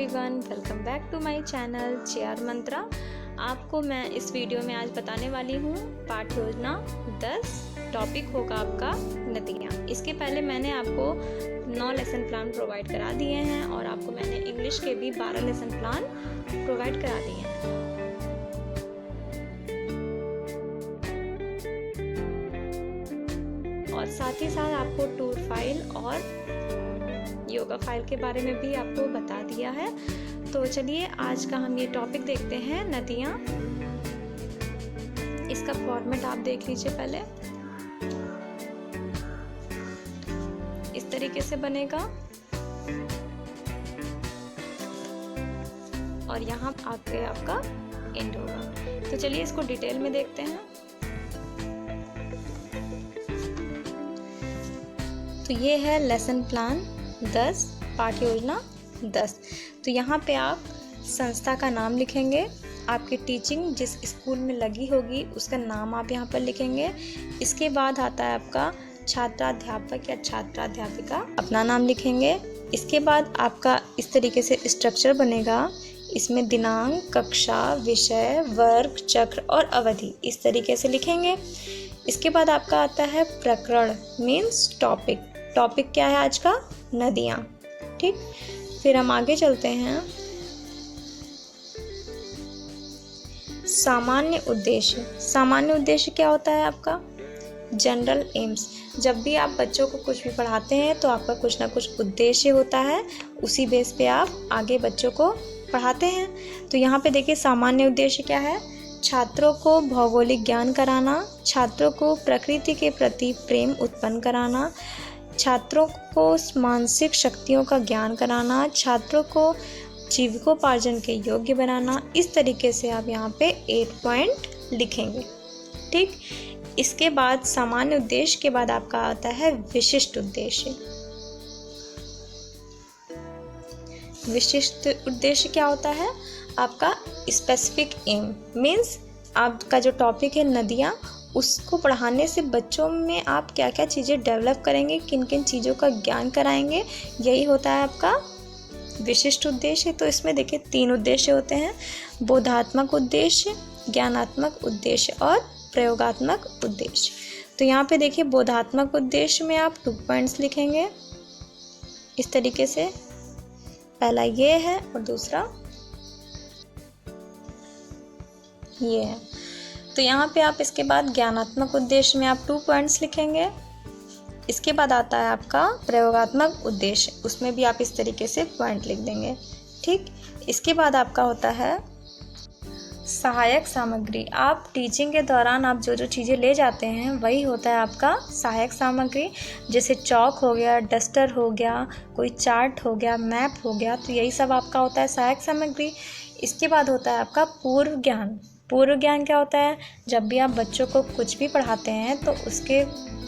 Everyone, welcome back to my channel chair Mantra. आपको मैं इस वीडियो में आज बताने वाली हूँ पाठ योजना 10। टॉपिक होगा आपका नदियाँ। इसके पहले मैंने आपको 9 लेसन प्लान प्रोवाइड करा दिए हैं और आपको मैंने इंग्लिश के भी 12 लेसन प्लान प्रोवाइड करा दिए हैं। और साथ ही साथ आपको टूर फाइल और योगा फाइल के बारे में भी आपको बता दिया है। तो चलिए आज का हम ये टॉपिक देखते हैं, नदियाँ। इसका फॉर्मेट आप देख लीजिए पहले। इस तरीके से बनेगा और यहाँ आके आपका एंड होगा। तो चलिए इसको डिटेल में देखते हैं। तो ये है लेसन प्लान 10, पाठ योजना 10। तो यहाँ पे आप संस्था का नाम लिखेंगे, आपकी टीचिंग जिस स्कूल में लगी होगी उसका नाम आप यहाँ पर लिखेंगे। इसके बाद आता है आपका छात्राध्यापक या छात्राध्यापिका, अपना नाम लिखेंगे। इसके बाद आपका इस तरीके से स्ट्रक्चर बनेगा। इसमें दिनांक, कक्षा, विषय, वर्ग, चक्र और अवधि इस तरीके से लिखेंगे। इसके बाद आपका आता है प्रकरण मीन्स टॉपिक। टॉपिक क्या है आज का? नदियाँ। ठीक, फिर हम आगे चलते हैं। सामान्य उद्देश्य। सामान्य उद्देश्य क्या होता है आपका? General AIIMS. जब भी आप बच्चों को कुछ भी पढ़ाते हैं तो आपका कुछ ना कुछ उद्देश्य होता है, उसी बेस पे आप आगे बच्चों को पढ़ाते हैं। तो यहाँ पे देखिए सामान्य उद्देश्य क्या है? छात्रों को भौगोलिक ज्ञान कराना, छात्रों को प्रकृति के प्रति प्रेम उत्पन्न कराना, छात्रों को मानसिक शक्तियों का ज्ञान कराना, छात्रों को जीविकोपार्जन के योग्य बनाना। इस तरीके से आप यहाँ पे 8 पॉइंट लिखेंगे। ठीक, इसके बाद सामान्य उद्देश्य के बाद आपका आता है विशिष्ट उद्देश्य। विशिष्ट उद्देश्य क्या होता है? आपका स्पेसिफिक एम मीन्स आपका जो टॉपिक है नदियाँ, उसको पढ़ाने से बच्चों में आप क्या क्या चीज़ें डेवलप करेंगे, किन किन चीज़ों का ज्ञान कराएंगे, यही होता है आपका विशिष्ट उद्देश्य। तो इसमें देखिए 3 उद्देश्य होते हैं: बोधात्मक उद्देश्य, ज्ञानात्मक उद्देश्य और प्रयोगात्मक उद्देश्य। तो यहाँ पे देखिए बोधात्मक उद्देश्य में आप 2 पॉइंट्स लिखेंगे इस तरीके से। पहला ये है और दूसरा ये है। तो यहाँ पे आप इसके बाद ज्ञानात्मक उद्देश्य में आप 2 पॉइंट्स लिखेंगे। इसके बाद आता है आपका प्रयोगात्मक उद्देश्य, उसमें भी आप इस तरीके से पॉइंट लिख देंगे। ठीक, इसके बाद आपका होता है सहायक सामग्री। आप टीचिंग के दौरान आप जो जो चीज़ें ले जाते हैं वही होता है आपका सहायक सामग्री। जैसे चौक हो गया, डस्टर हो गया, कोई चार्ट हो गया, मैप हो गया, तो यही सब आपका होता है सहायक सामग्री। इसके बाद होता है आपका पूर्व ज्ञान। पूर्व ज्ञान क्या होता है? जब भी आप बच्चों को कुछ भी पढ़ाते हैं तो उसके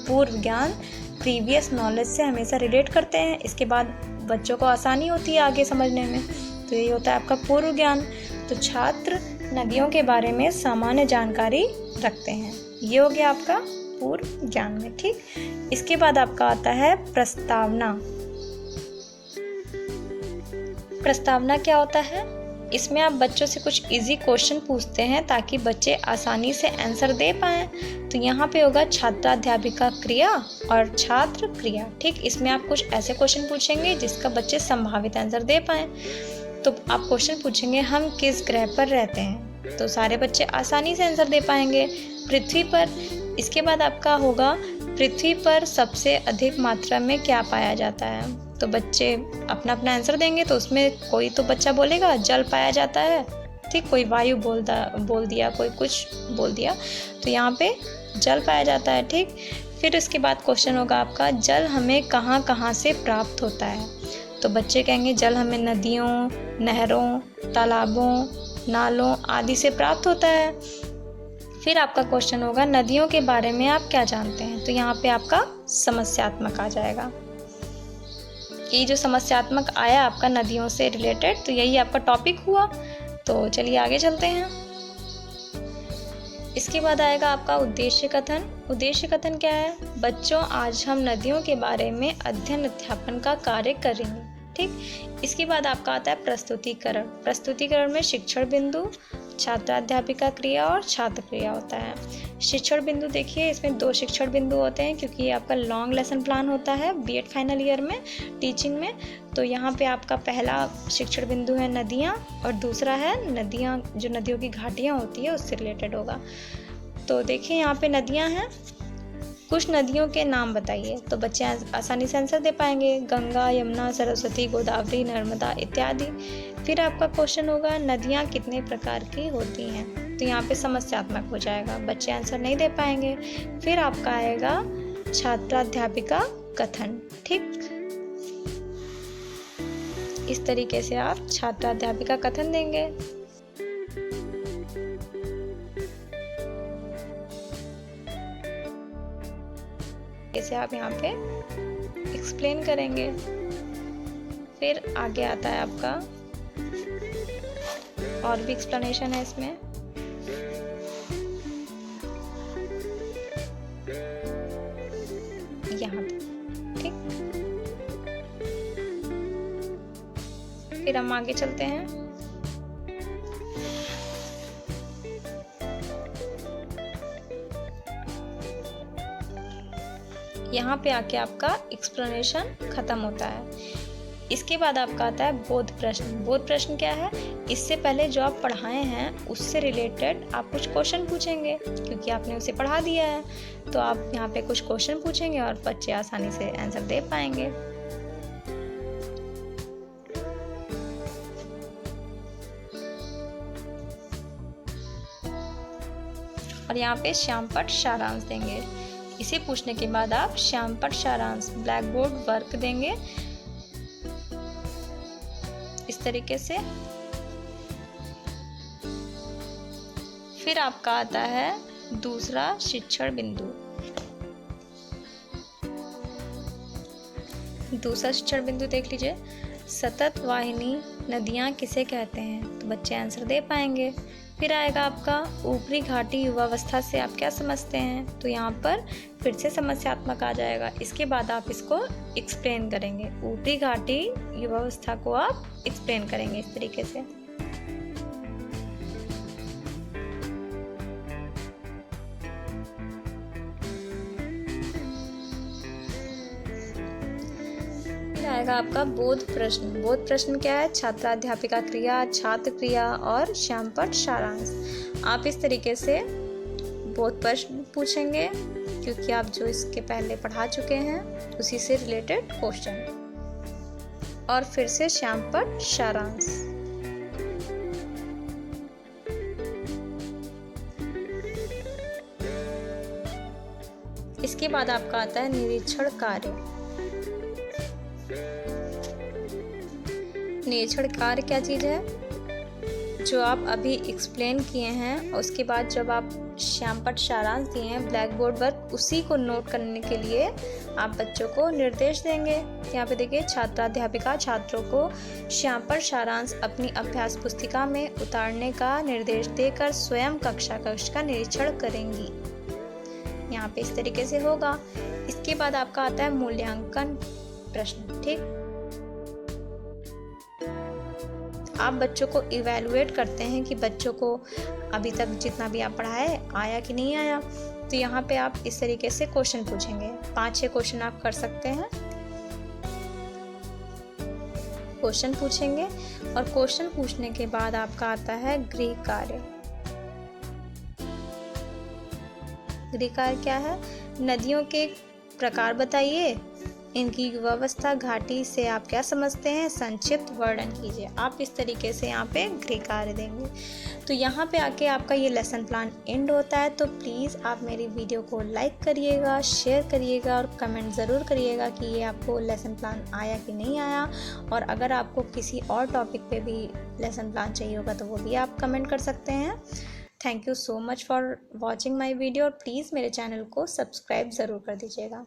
पूर्व ज्ञान प्रीवियस नॉलेज से हमेशा रिलेट करते हैं। इसके बाद बच्चों को आसानी होती है आगे समझने में, तो यही होता है आपका पूर्व ज्ञान। तो छात्र नदियों के बारे में सामान्य जानकारी रखते हैं, ये हो गया आपका पूर्व ज्ञान में। ठीक, इसके बाद आपका आता है प्रस्तावना। प्रस्तावना क्या होता है? इसमें आप बच्चों से कुछ इजी क्वेश्चन पूछते हैं ताकि बच्चे आसानी से आंसर दे पाएँ। तो यहाँ पे होगा छात्राध्यापिका क्रिया और छात्र क्रिया। ठीक, इसमें आप कुछ ऐसे क्वेश्चन पूछेंगे जिसका बच्चे संभावित आंसर दे पाएँ। तो आप क्वेश्चन पूछेंगे हम किस ग्रह पर रहते हैं, तो सारे बच्चे आसानी से आंसर दे पाएंगे। पृथ्वी पर। इसके बाद आपका होगा पृथ्वी पर सबसे अधिक मात्रा में क्या पाया जाता है, तो बच्चे अपना अपना आंसर देंगे। तो उसमें कोई तो बच्चा बोलेगा जल पाया जाता है, ठीक, कोई वायु बोल दिया, कोई कुछ बोल दिया, तो यहाँ पे जल पाया जाता है। ठीक, फिर इसके बाद क्वेश्चन होगा आपका जल हमें कहाँ कहाँ से प्राप्त होता है, तो बच्चे कहेंगे जल हमें नदियों, नहरों, तालाबों, नालों आदि से प्राप्त होता है। फिर आपका क्वेश्चन होगा नदियों के बारे में आप क्या जानते हैं, तो यहाँ पे आपका समस्यात्मक आ जाएगा। ये जो समस्यात्मक आया आपका नदियों से रिलेटेड, तो यही आपका टॉपिक हुआ। तो चलिए आगे चलते हैं। इसके बाद आएगा आपका उद्देश्य कथन। उद्देश्य कथन क्या है? बच्चों, आज हम नदियों के बारे में अध्ययन अध्यापन का कार्य करेंगे। ठीक। इसके बाद आपका आता है प्रस्तुतिकरण। प्रस्तुतिकरण में शिक्षण बिंदु, छात्राध्यापिका क्रिया और छात्र क्रिया होता है। शिक्षण बिंदु देखिए, इसमें 2 शिक्षण बिंदु होते हैं क्योंकि ये आपका लॉन्ग लेसन प्लान होता है बीएड फाइनल ईयर में टीचिंग में। तो यहाँ पे आपका पहला शिक्षण बिंदु है नदियाँ और दूसरा है नदियाँ, जो नदियों की घाटियाँ होती है उससे रिलेटेड होगा। तो देखिए यहाँ पे नदियाँ हैं, कुछ नदियों के नाम बताइए। तो बच्चे आसानी से आंसर दे पाएंगे, गंगा, यमुना, सरस्वती, गोदावरी, नर्मदा इत्यादि। फिर आपका क्वेश्चन होगा नदियाँ कितने प्रकार की होती हैं। तो यहाँ पे समस्यात्मक हो जाएगा, बच्चे आंसर नहीं दे पाएंगे। फिर आपका आएगा छात्राध्यापिका कथन। ठीक, इस तरीके से आप छात्राध्यापिका कथन देंगे। इसे आप यहाँ पे एक्सप्लेन करेंगे। फिर आगे आता है आपका और भी एक्सप्लेनेशन है इसमें। यहाँ ठीक, फिर हम आगे चलते हैं। यहाँ पे आके आपका एक्सप्लेनेशन खत्म होता है। इसके बाद आपका आता है बोध प्रश्न। बोध प्रश्न क्या है? इससे पहले जो आप पढ़ाए हैं उससे रिलेटेड आप कुछ क्वेश्चन पूछेंगे, क्योंकि आपने उसे पढ़ा दिया है। तो आप यहाँ पे कुछ क्वेश्चन पूछेंगे और बच्चे आसानी से आंसर दे पाएंगे। और यहाँ पे श्यामपट्ट सारांश देंगे। इसे पूछने के बाद आप श्यामपट्ट सारांश ब्लैक बोर्ड वर्क देंगे इस तरीके से। फिर आपका आता है दूसरा शिक्षण बिंदु। दूसरा शिक्षण बिंदु देख लीजिए, सतत वाहिनी नदियां किसे कहते हैं। तो बच्चे आंसर दे पाएंगे। फिर आएगा आपका ऊपरी घाटी युवावस्था से आप क्या समझते हैं। तो यहाँ पर फिर से समस्यात्मक आ जाएगा। इसके बाद आप इसको एक्सप्लेन करेंगे। ऊपरी घाटी युवावस्था को आप एक्सप्लेन करेंगे इस तरीके से। फिर आएगा आपका बोध प्रश्न। बोध प्रश्न क्या है? छात्राध्यापिका क्रिया, छात्र क्रिया और श्यामपट्ट सारांश। आप इस तरीके से बोध प्रश्न पूछेंगे क्योंकि आप जो इसके पहले पढ़ा चुके हैं उसी से रिलेटेड क्वेश्चन। और फिर से श्यामपट्ट सारांश। इसके बाद आपका आता है निरीक्षण कार्य। निरीक्षण कार्य क्या चीज़ है? जो आप अभी एक्सप्लेन किए हैं उसके बाद जब आप श्यामपट्ट सारांश दिए हैं ब्लैक बोर्ड वर्क, उसी को नोट करने के लिए आप बच्चों को निर्देश देंगे। यहाँ पे देखिए, छात्राध्यापिका छात्रों को श्यामपट्ट सारांश अपनी अभ्यास पुस्तिका में उतारने का निर्देश देकर स्वयं कक्षा का निरीक्षण करेंगी। यहाँ पे इस तरीके से होगा। इसके बाद आपका आता है मूल्यांकन प्रश्न। ठीक, आप बच्चों को इवैल्यूएट करते हैं कि बच्चों को अभी तक जितना भी आप पढ़ाए आया कि नहीं आया। तो यहाँ पे आप इस तरीके से क्वेश्चन पूछेंगे। 5-6 क्वेश्चन आप कर सकते हैं। क्वेश्चन पूछेंगे और क्वेश्चन पूछने के बाद आपका आता है गृह कार्य। गृह कार्य क्या है? नदियों के प्रकार बताइए, इनकी युवावस्था घाटी से आप क्या समझते हैं, संक्षिप्त वर्णन कीजिए। आप इस तरीके से यहाँ पे गृह कार्य देंगे। तो यहाँ पे आके आपका ये लेसन प्लान एंड होता है। तो प्लीज़ आप मेरी वीडियो को लाइक करिएगा, शेयर करिएगा और कमेंट ज़रूर करिएगा कि ये आपको लेसन प्लान आया कि नहीं आया। और अगर आपको किसी और टॉपिक पे भी लेसन प्लान चाहिए होगा तो वो भी आप कमेंट कर सकते हैं। Thank you so much for watching my video और प्लीज़ मेरे चैनल को सब्सक्राइब ज़रूर कर दीजिएगा।